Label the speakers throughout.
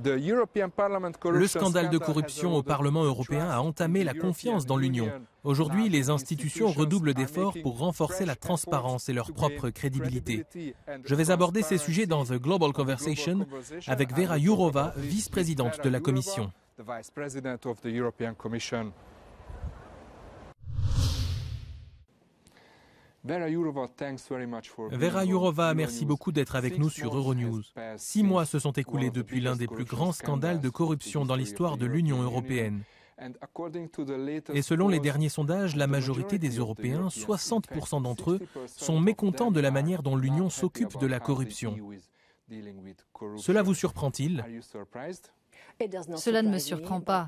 Speaker 1: Le scandale de corruption au Parlement européen a entamé la confiance dans l'Union. Aujourd'hui, les institutions redoublent d'efforts pour renforcer la transparence et leur propre crédibilité. Je vais aborder ces sujets dans The Global Conversation avec Vera Jourova, vice-présidente de la Commission. Vera Jourova, merci beaucoup d'être avec nous sur Euronews. 6 mois se sont écoulés depuis l'un des plus grands scandales de corruption dans l'histoire de l'Union européenne. Et selon les derniers sondages, la majorité des Européens, 60% d'entre eux, sont mécontents de la manière dont l'Union s'occupe de la corruption. Cela vous surprend-il ?
Speaker 2: Cela ne me surprend pas,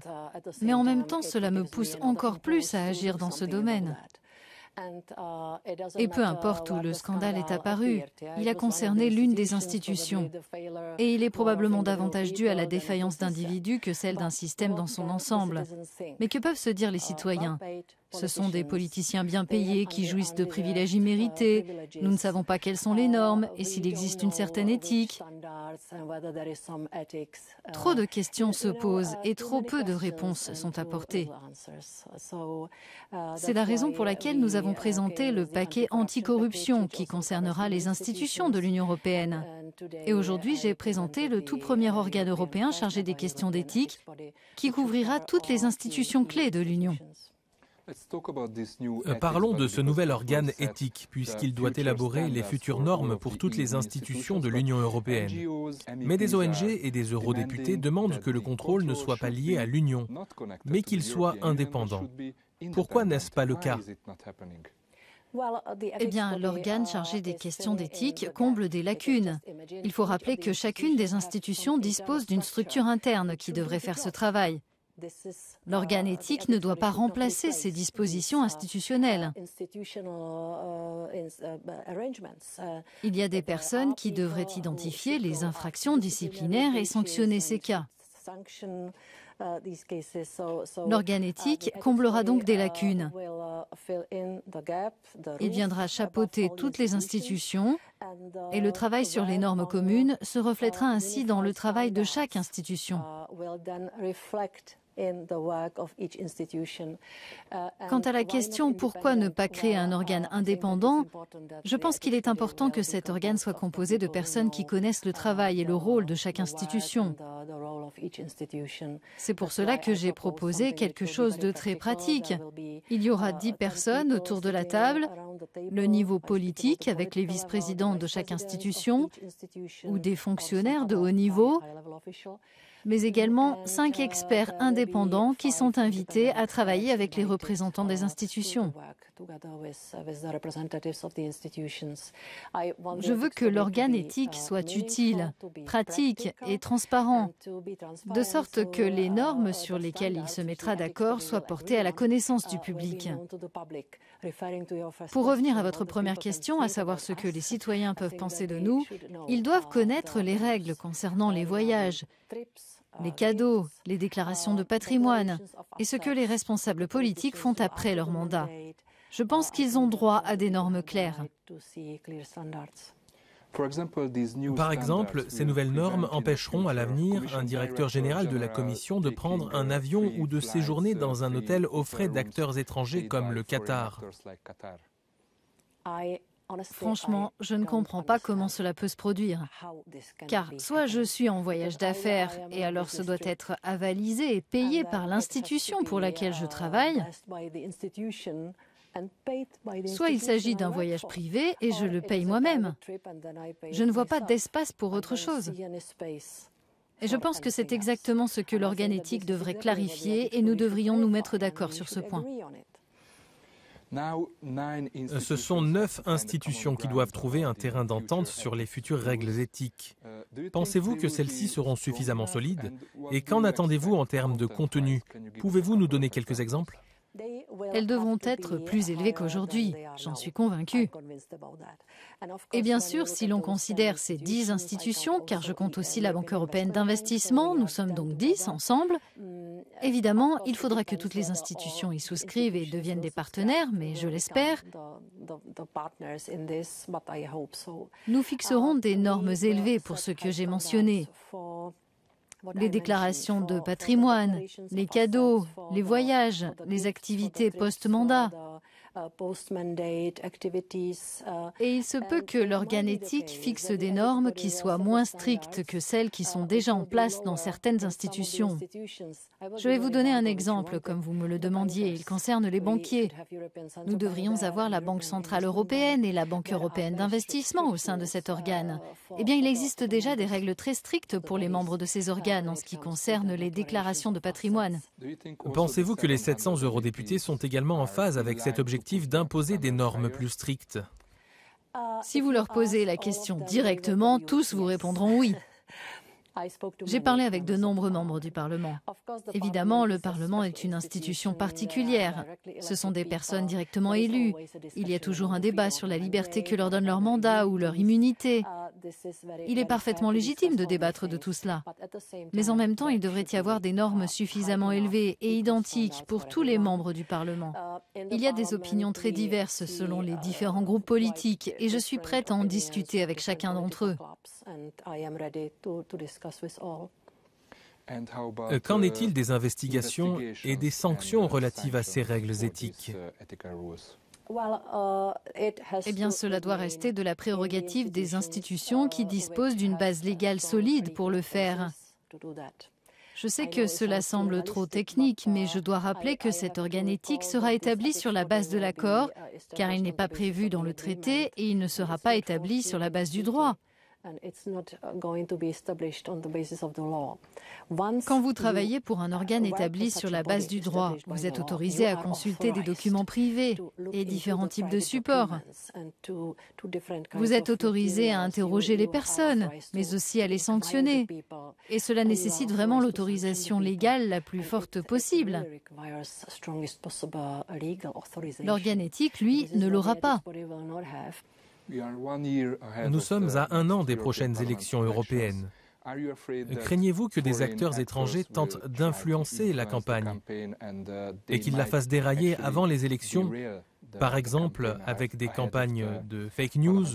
Speaker 2: mais en même temps, cela me pousse encore plus à agir dans ce domaine. Et peu importe où le scandale est apparu, il a concerné l'une des institutions. Et il est probablement davantage dû à la défaillance d'individus que celle d'un système dans son ensemble. Mais que peuvent se dire les citoyens ? Ce sont des politiciens bien payés qui jouissent de privilèges immérités. Nous ne savons pas quelles sont les normes et s'il existe une certaine éthique. Trop de questions se posent et trop peu de réponses sont apportées. C'est la raison pour laquelle nous avons présenté le paquet anticorruption qui concernera les institutions de l'Union européenne. Et aujourd'hui, j'ai présenté le tout premier organe européen chargé des questions d'éthique qui couvrira toutes les institutions clés de l'Union.
Speaker 1: Parlons de ce nouvel organe éthique, puisqu'il doit élaborer les futures normes pour toutes les institutions de l'Union européenne. Mais des ONG et des eurodéputés demandent que le contrôle ne soit pas lié à l'Union, mais qu'il soit indépendant. Pourquoi n'est-ce pas le cas ?
Speaker 2: Eh bien, l'organe chargé des questions d'éthique comble des lacunes. Il faut rappeler que chacune des institutions dispose d'une structure interne qui devrait faire ce travail. L'organe éthique ne doit pas remplacer ces dispositions institutionnelles. Il y a des personnes qui devraient identifier les infractions disciplinaires et sanctionner ces cas. L'organe éthique comblera donc des lacunes. Il viendra chapeauter toutes les institutions et le travail sur les normes communes se reflètera ainsi dans le travail de chaque institution. Quant à la question pourquoi ne pas créer un organe indépendant, je pense qu'il est important que cet organe soit composé de personnes qui connaissent le travail et le rôle de chaque institution. C'est pour cela que j'ai proposé quelque chose de très pratique. Il y aura 10 personnes autour de la table, le niveau politique avec les vice-présidents de chaque institution ou des fonctionnaires de haut niveau, mais également 5 experts indépendants qui sont invités à travailler avec les représentants des institutions. Je veux que l'organe éthique soit utile, pratique et transparent, de sorte que les normes sur lesquelles il se mettra d'accord soient portées à la connaissance du public. Pour revenir à votre première question, à savoir ce que les citoyens peuvent penser de nous, ils doivent connaître les règles concernant les voyages, les cadeaux, les déclarations de patrimoine et ce que les responsables politiques font après leur mandat. Je pense qu'ils ont droit à des normes claires.
Speaker 1: Par exemple, ces nouvelles normes empêcheront à l'avenir un directeur général de la Commission de prendre un avion ou de séjourner dans un hôtel aux frais d'acteurs étrangers comme le Qatar.
Speaker 2: Franchement, je ne comprends pas comment cela peut se produire. Car soit je suis en voyage d'affaires et alors ce doit être avalisé et payé par l'institution pour laquelle je travaille, soit il s'agit d'un voyage privé et je le paye moi-même. Je ne vois pas d'espace pour autre chose. Et je pense que c'est exactement ce que l'organe éthique devrait clarifier et nous devrions nous mettre d'accord sur ce point.
Speaker 1: Ce sont 9 institutions qui doivent trouver un terrain d'entente sur les futures règles éthiques. Pensez-vous que celles-ci seront suffisamment solides? Et qu'en attendez-vous en termes de contenu? Pouvez-vous nous donner quelques exemples?
Speaker 2: Elles devront être plus élevées qu'aujourd'hui, j'en suis convaincue. Et bien sûr, si l'on considère ces 10 institutions, car je compte aussi la Banque européenne d'investissement, nous sommes donc 10 ensemble, évidemment, il faudra que toutes les institutions y souscrivent et deviennent des partenaires, mais je l'espère. Nous fixerons des normes élevées pour ce que j'ai mentionné. les déclarations de patrimoine, les cadeaux, les voyages, les activités post-mandat. Et il se peut que l'organe éthique fixe des normes qui soient moins strictes que celles qui sont déjà en place dans certaines institutions. Je vais vous donner un exemple, comme vous me le demandiez. Il concerne les banquiers. Nous devrions avoir la Banque centrale européenne et la Banque européenne d'investissement au sein de cet organe. Eh bien, il existe déjà des règles très strictes pour les membres de ces organes en ce qui concerne les déclarations de patrimoine.
Speaker 1: Pensez-vous que les 700 eurodéputés sont également en phase avec cet objectif d'imposer des normes plus strictes?
Speaker 2: Si vous leur posez la question directement, tous vous répondront oui. J'ai parlé avec de nombreux membres du Parlement. Évidemment, le Parlement est une institution particulière. Ce sont des personnes directement élues. Il y a toujours un débat sur la liberté que leur donne leur mandat ou leur immunité. Il est parfaitement légitime de débattre de tout cela. Mais en même temps, il devrait y avoir des normes suffisamment élevées et identiques pour tous les membres du Parlement. Il y a des opinions très diverses selon les différents groupes politiques et je suis prête à en discuter avec chacun d'entre eux.
Speaker 1: Qu'en est-il des investigations et des sanctions relatives à ces règles éthiques?
Speaker 2: Eh bien, cela doit rester de la prérogative des institutions qui disposent d'une base légale solide pour le faire. Je sais que cela semble trop technique, mais je dois rappeler que cet organe éthique sera établi sur la base de l'accord, car il n'est pas prévu dans le traité et il ne sera pas établi sur la base du droit. Quand vous travaillez pour un organe établi sur la base du droit, vous êtes autorisé à consulter des documents privés et différents types de supports. Vous êtes autorisé à interroger les personnes, mais aussi à les sanctionner. Et cela nécessite vraiment l'autorisation légale la plus forte possible. L'organe éthique, lui, ne l'aura pas.
Speaker 1: Nous sommes à 1 an des prochaines élections européennes. Craignez-vous que des acteurs étrangers tentent d'influencer la campagne et qu'ils la fassent dérailler avant les élections, par exemple avec des campagnes de fake news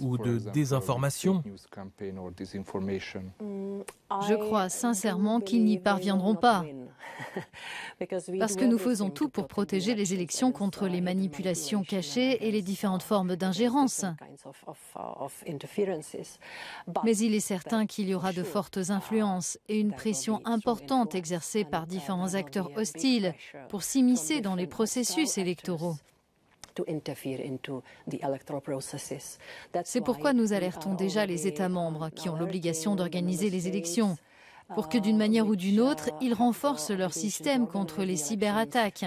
Speaker 1: ou de désinformation?
Speaker 2: Je crois sincèrement qu'ils n'y parviendront pas. Parce que nous faisons tout pour protéger les élections contre les manipulations cachées et les différentes formes d'ingérence. Mais il est certain qu'il y aura de fortes influences et une pression importante exercée par différents acteurs hostiles pour s'immiscer dans les processus électoraux. C'est pourquoi nous alertons déjà les États membres qui ont l'obligation d'organiser les élections, pour que d'une manière ou d'une autre, ils renforcent leur système contre les cyberattaques.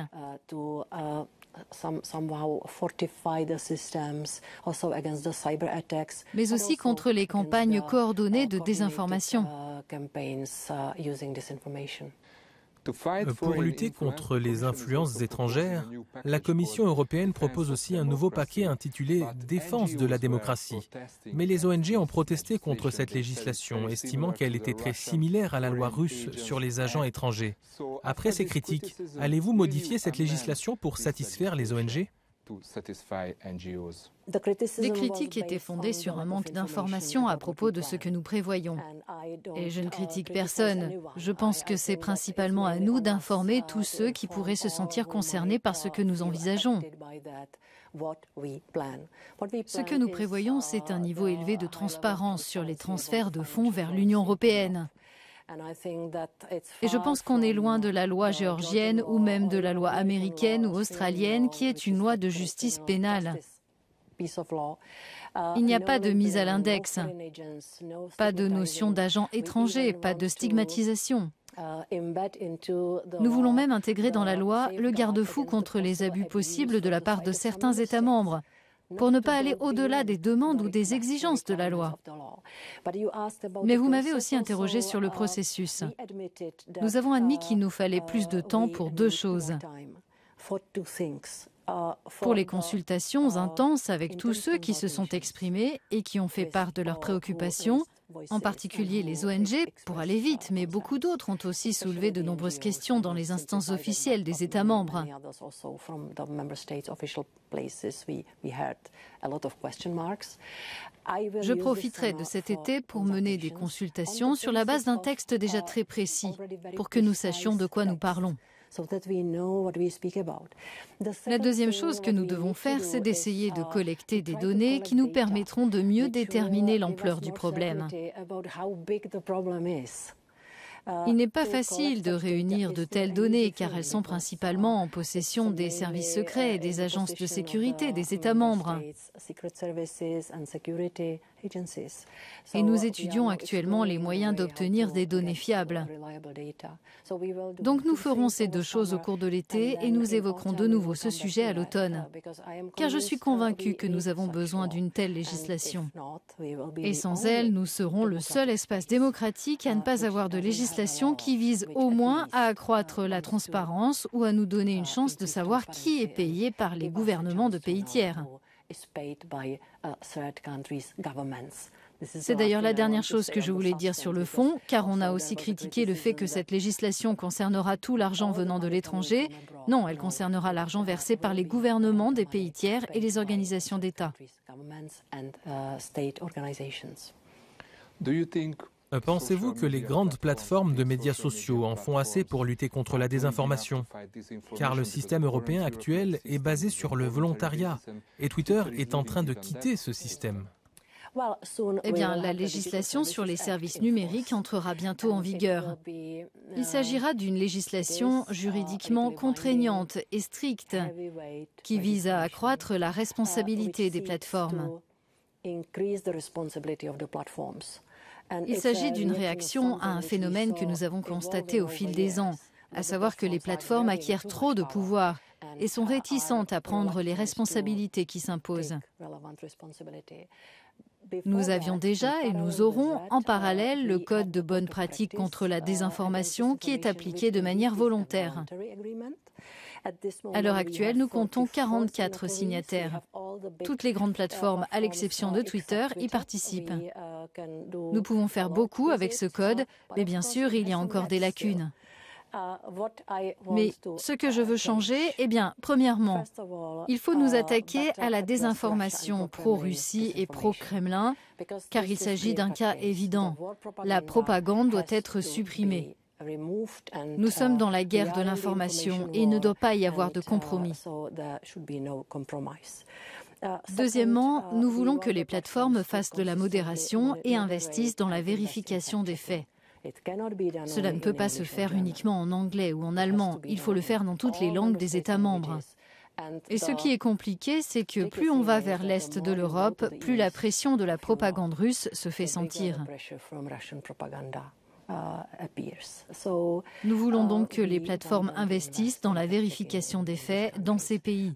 Speaker 2: Mais aussi contre les campagnes coordonnées de désinformation.
Speaker 1: Pour lutter contre les influences étrangères, la Commission européenne propose aussi un nouveau paquet intitulé « Défense de la démocratie ». Mais les ONG ont protesté contre cette législation, estimant qu'elle était très similaire à la loi russe sur les agents étrangers. Après ces critiques, allez-vous modifier cette législation pour satisfaire les ONG ?
Speaker 2: Les critiques étaient fondées sur un manque d'informations à propos de ce que nous prévoyons. Et je ne critique personne. Je pense que c'est principalement à nous d'informer tous ceux qui pourraient se sentir concernés par ce que nous envisageons. Ce que nous prévoyons, c'est un niveau élevé de transparence sur les transferts de fonds vers l'Union européenne. Et je pense qu'on est loin de la loi géorgienne ou même de la loi américaine ou australienne qui est une loi de justice pénale. Il n'y a pas de mise à l'index, pas de notion d'agent étranger, pas de stigmatisation. Nous voulons même intégrer dans la loi le garde-fou contre les abus possibles de la part de certains États membres, pour ne pas aller au-delà des demandes ou des exigences de la loi. Mais vous m'avez aussi interrogé sur le processus. Nous avons admis qu'il nous fallait plus de temps pour 2 choses. Pour les consultations intenses avec tous ceux qui se sont exprimés et qui ont fait part de leurs préoccupations, en particulier les ONG, pour aller vite, mais beaucoup d'autres ont aussi soulevé de nombreuses questions dans les instances officielles des États membres. Je profiterai de cet été pour mener des consultations sur la base d'un texte déjà très précis, pour que nous sachions de quoi nous parlons. La deuxième chose que nous devons faire, c'est d'essayer de collecter des données qui nous permettront de mieux déterminer l'ampleur du problème. Il n'est pas facile de réunir de telles données car elles sont principalement en possession des services secrets et des agences de sécurité des États membres. Et nous étudions actuellement les moyens d'obtenir des données fiables. Donc nous ferons ces deux choses au cours de l'été et nous évoquerons de nouveau ce sujet à l'automne. Car je suis convaincue que nous avons besoin d'une telle législation. Et sans elle, nous serons le seul espace démocratique à ne pas avoir de législation qui vise au moins à accroître la transparence ou à nous donner une chance de savoir qui est payé par les gouvernements de pays tiers. C'est d'ailleurs la dernière chose que je voulais dire sur le fond, car on a aussi critiqué le fait que cette législation concernera tout l'argent venant de l'étranger. Non, elle concernera l'argent versé par les gouvernements des pays tiers et les organisations d'État.
Speaker 1: Pensez-vous que les grandes plateformes de médias sociaux en font assez pour lutter contre la désinformation? Car le système européen actuel est basé sur le volontariat et Twitter est en train de quitter ce système.
Speaker 2: Eh bien, la législation sur les services numériques entrera bientôt en vigueur. Il s'agira d'une législation juridiquement contraignante et stricte qui vise à accroître la responsabilité des plateformes. Il s'agit d'une réaction à un phénomène que nous avons constaté au fil des ans, à savoir que les plateformes acquièrent trop de pouvoir et sont réticentes à prendre les responsabilités qui s'imposent. Nous avions déjà et nous aurons en parallèle le Code de bonne pratique contre la désinformation qui est appliqué de manière volontaire. À l'heure actuelle, nous comptons 44 signataires. Toutes les grandes plateformes, à l'exception de Twitter, y participent. Nous pouvons faire beaucoup avec ce code, mais bien sûr, il y a encore des lacunes. Mais ce que je veux changer, eh bien, premièrement, il faut nous attaquer à la désinformation pro-Russie et pro-Kremlin, car il s'agit d'un cas évident. La propagande doit être supprimée. Nous sommes dans la guerre de l'information et il ne doit pas y avoir de compromis. Deuxièmement, nous voulons que les plateformes fassent de la modération et investissent dans la vérification des faits. Cela ne peut pas se faire uniquement en anglais ou en allemand, il faut le faire dans toutes les langues des États membres. Et ce qui est compliqué, c'est que plus on va vers l'est de l'Europe, plus la pression de la propagande russe se fait sentir. Nous voulons donc que les plateformes investissent dans la vérification des faits dans ces pays.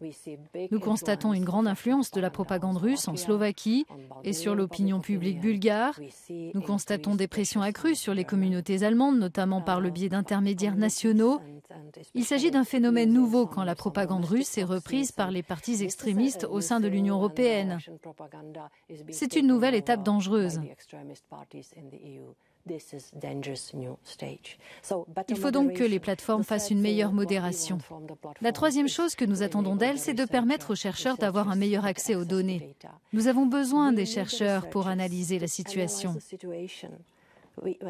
Speaker 2: Nous constatons une grande influence de la propagande russe en Slovaquie et sur l'opinion publique bulgare. Nous constatons des pressions accrues sur les communautés allemandes, notamment par le biais d'intermédiaires nationaux. Il s'agit d'un phénomène nouveau quand la propagande russe est reprise par les partis extrémistes au sein de l'Union européenne. C'est une nouvelle étape dangereuse. Il faut donc que les plateformes fassent une meilleure modération. La troisième chose que nous attendons d'elles, c'est de permettre aux chercheurs d'avoir un meilleur accès aux données. Nous avons besoin des chercheurs pour analyser la situation.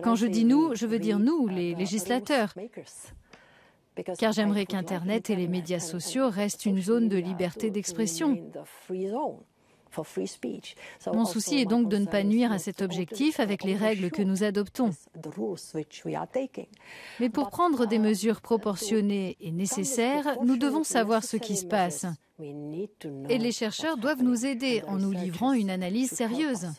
Speaker 2: Quand je dis nous, je veux dire nous, les législateurs. Car j'aimerais qu'Internet et les médias sociaux restent une zone de liberté d'expression. Mon souci est donc de ne pas nuire à cet objectif avec les règles que nous adoptons. Mais pour prendre des mesures proportionnées et nécessaires, nous devons savoir ce qui se passe. Et les chercheurs doivent nous aider en nous livrant une analyse sérieuse.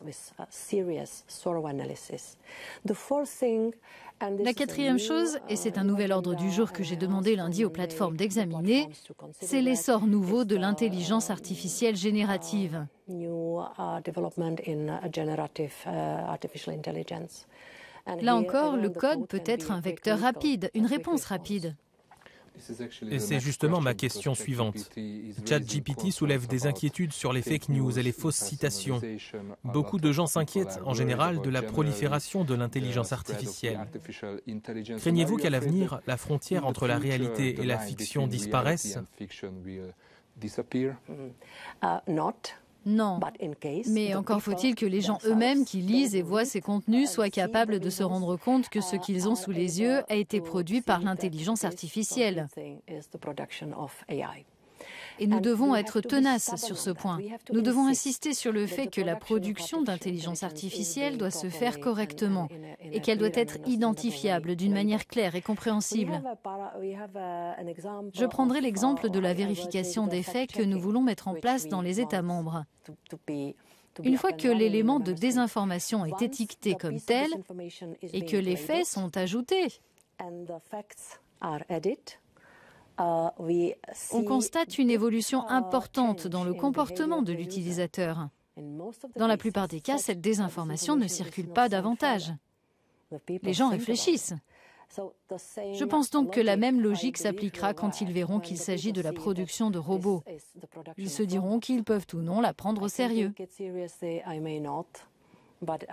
Speaker 2: La quatrième chose, et c'est un nouvel ordre du jour que j'ai demandé lundi aux plateformes d'examiner, c'est l'essor nouveau de l'intelligence artificielle générative. Là encore, le code peut être un vecteur rapide, une réponse rapide.
Speaker 1: Et c'est justement ma question suivante. ChatGPT soulève des inquiétudes sur les fake news et les fausses citations. Beaucoup de gens s'inquiètent en général de la prolifération de l'intelligence artificielle. Craignez-vous qu'à l'avenir, la frontière entre la réalité et la fiction disparaisse ?
Speaker 2: Non, mais encore faut-il que les gens eux-mêmes qui lisent et voient ces contenus soient capables de se rendre compte que ce qu'ils ont sous les yeux a été produit par l'intelligence artificielle. Et nous devons être tenaces sur ce point. Nous devons insister sur le fait que la production d'intelligence artificielle doit se faire correctement et qu'elle doit être identifiable d'une manière claire et compréhensible. Je prendrai l'exemple de la vérification des faits que nous voulons mettre en place dans les États membres. Une fois que l'élément de désinformation est étiqueté comme tel et que les faits sont ajoutés, on constate une évolution importante dans le comportement de l'utilisateur. Dans la plupart des cas, cette désinformation ne circule pas davantage. Les gens réfléchissent. Je pense donc que la même logique s'appliquera quand ils verront qu'il s'agit de la production de robots. Ils se diront qu'ils peuvent ou non la prendre au sérieux.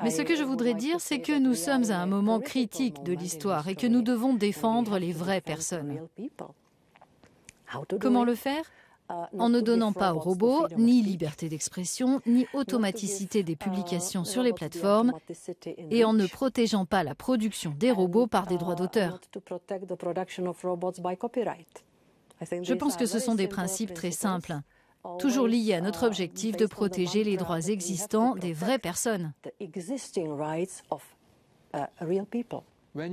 Speaker 2: Mais ce que je voudrais dire, c'est que nous sommes à un moment critique de l'histoire et que nous devons défendre les vraies personnes. Comment le faire ? En ne donnant pas aux robots ni liberté d'expression, ni automaticité des publications sur les plateformes, et en ne protégeant pas la production des robots par des droits d'auteur. Je pense que ce sont des principes très simples, toujours liés à notre objectif de protéger les droits existants des vraies personnes.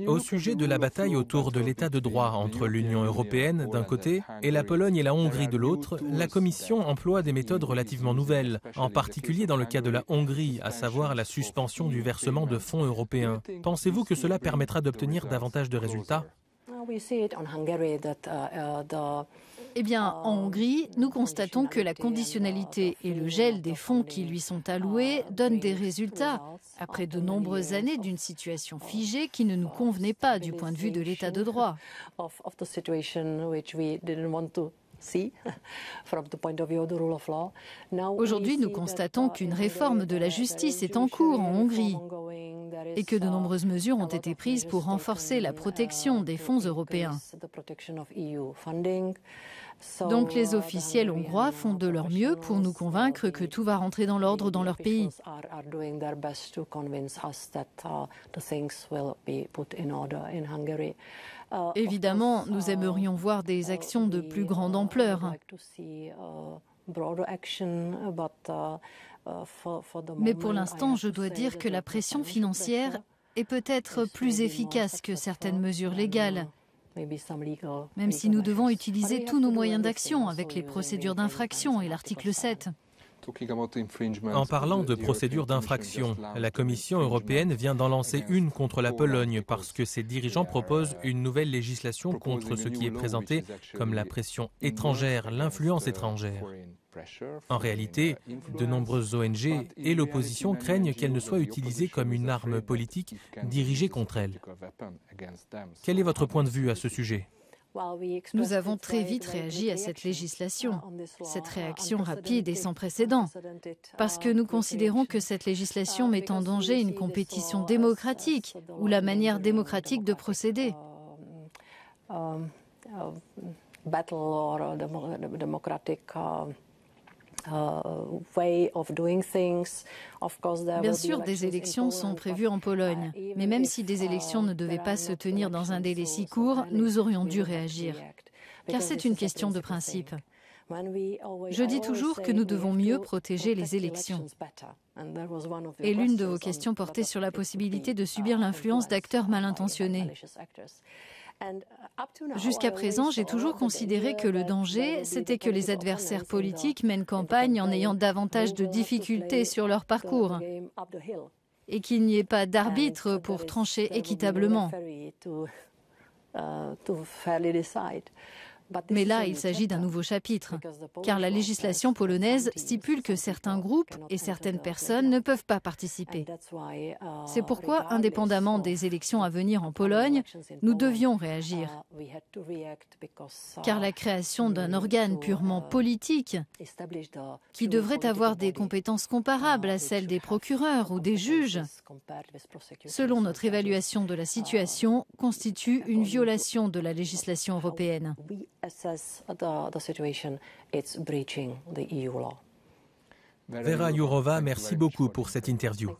Speaker 1: Au sujet de la bataille autour de l'état de droit entre l'Union européenne d'un côté et la Pologne et la Hongrie de l'autre, la Commission emploie des méthodes relativement nouvelles, en particulier dans le cas de la Hongrie, à savoir la suspension du versement de fonds européens. Pensez-vous que cela permettra d'obtenir davantage de résultats ?
Speaker 2: Eh bien, en Hongrie, nous constatons que la conditionnalité et le gel des fonds qui lui sont alloués donnent des résultats, après de nombreuses années d'une situation figée qui ne nous convenait pas du point de vue de l'état de droit. Aujourd'hui, nous constatons qu'une réforme de la justice est en cours en Hongrie et que de nombreuses mesures ont été prises pour renforcer la protection des fonds européens. Donc les officiels hongrois font de leur mieux pour nous convaincre que tout va rentrer dans l'ordre dans leur pays. Évidemment, nous aimerions voir des actions de plus grande ampleur. Mais pour l'instant, je dois dire que la pression financière est peut-être plus efficace que certaines mesures légales, même si nous devons utiliser tous nos moyens d'action avec les procédures d'infraction et l'article 7.
Speaker 1: En parlant de procédures d'infraction, la Commission européenne vient d'en lancer une contre la Pologne parce que ses dirigeants proposent une nouvelle législation contre ce qui est présenté comme la pression étrangère, l'influence étrangère. En réalité, de nombreuses ONG et l'opposition craignent qu'elle ne soit utilisée comme une arme politique dirigée contre elles. Quel est votre point de vue à ce sujet ?
Speaker 2: Nous avons très vite réagi à cette législation. Cette réaction rapide est sans précédent, parce que nous considérons que cette législation met en danger une compétition démocratique ou la manière démocratique de procéder. Bien sûr, des élections sont prévues en Pologne, mais même si des élections ne devaient pas se tenir dans un délai si court, nous aurions dû réagir, car c'est une question de principe. Je dis toujours que nous devons mieux protéger les élections. Et l'une de vos questions portait sur la possibilité de subir l'influence d'acteurs mal intentionnés. Jusqu'à présent, j'ai toujours considéré que le danger, c'était que les adversaires politiques mènent campagne en ayant davantage de difficultés sur leur parcours et qu'il n'y ait pas d'arbitre pour trancher équitablement. Mais là, il s'agit d'un nouveau chapitre, car la législation polonaise stipule que certains groupes et certaines personnes ne peuvent pas participer. C'est pourquoi, indépendamment des élections à venir en Pologne, nous devions réagir. Car la création d'un organe purement politique, qui devrait avoir des compétences comparables à celles des procureurs ou des juges, selon notre évaluation de la situation, constitue une violation de la législation européenne.
Speaker 1: Vera Jourova, merci beaucoup pour cette interview.